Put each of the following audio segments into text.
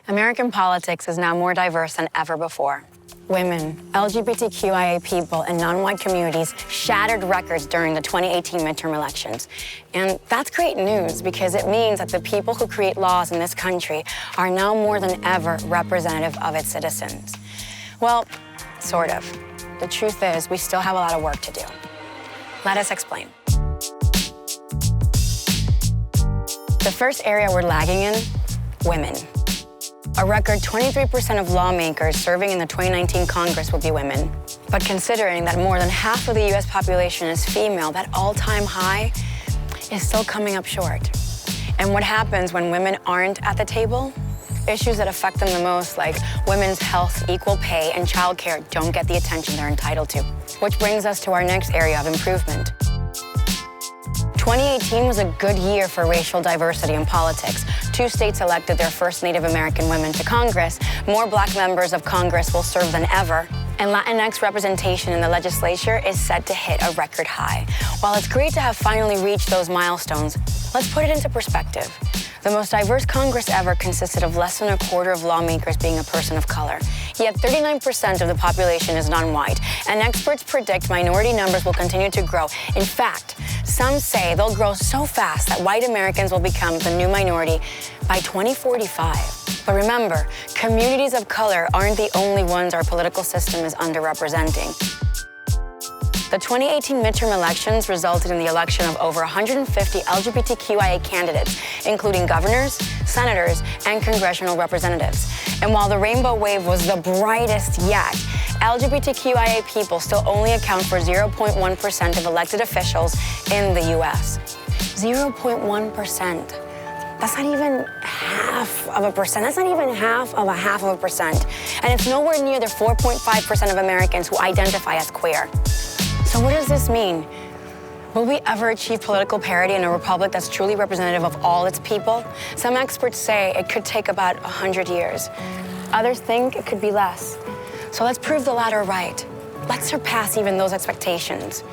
American politics is now more diverse than ever before. Women, LGBTQIA people, and non-white communities shattered records during the 2018 midterm elections. And that's great news because it means that the people who create laws in this country are now more than ever representative of its citizens. Well, sort of. The truth is, we still have a lot of work to do. Let us explain. The first area we're lagging in, women. A record 23% of lawmakers serving in the 2019 Congress will be women. But considering that more than half of the US population is female, that all-time high is still coming up short. And what happens when women aren't at the table? Issues that affect them the most, like women's health, equal pay, and childcare, don't get the attention they're entitled to. Which brings us to our next area of improvement. 2018 was a good year for racial diversity in politics. 2 states elected their first Native American women to Congress. More Black members of Congress will serve than ever. And Latinx representation in the legislature is set to hit a record high. While it's great to have finally reached those milestones, let's put it into perspective. The most diverse Congress ever consisted of less than a quarter of lawmakers being a person of color. Yet 39% of the population is non-white, and experts predict minority numbers will continue to grow. In fact, some say they'll grow so fast that white Americans will become the new minority by 2045. But remember, communities of color aren't the only ones our political system is underrepresenting. The 2018 midterm elections resulted in the election of over 150 LGBTQIA candidates, including governors, senators, and congressional representatives. And while the rainbow wave was the brightest yet, LGBTQIA people still only account for 0.1% of elected officials in the US. 0.1%. That's not even half of a percent. That's not even half of a percent. And it's nowhere near the 4.5% of Americans who identify as queer. So what does this mean? Will we ever achieve political parity in a republic that's truly representative of all its people? Some experts say it could take about 100 years. Others think it could be less. So let's prove the latter right. Let's surpass even those expectations.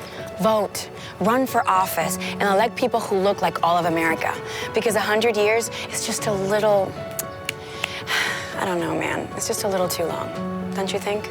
Vote, run for office, and elect people who look like all of America. Because 100 years is just a little, I don't know, man. It's just a little too long, don't you think?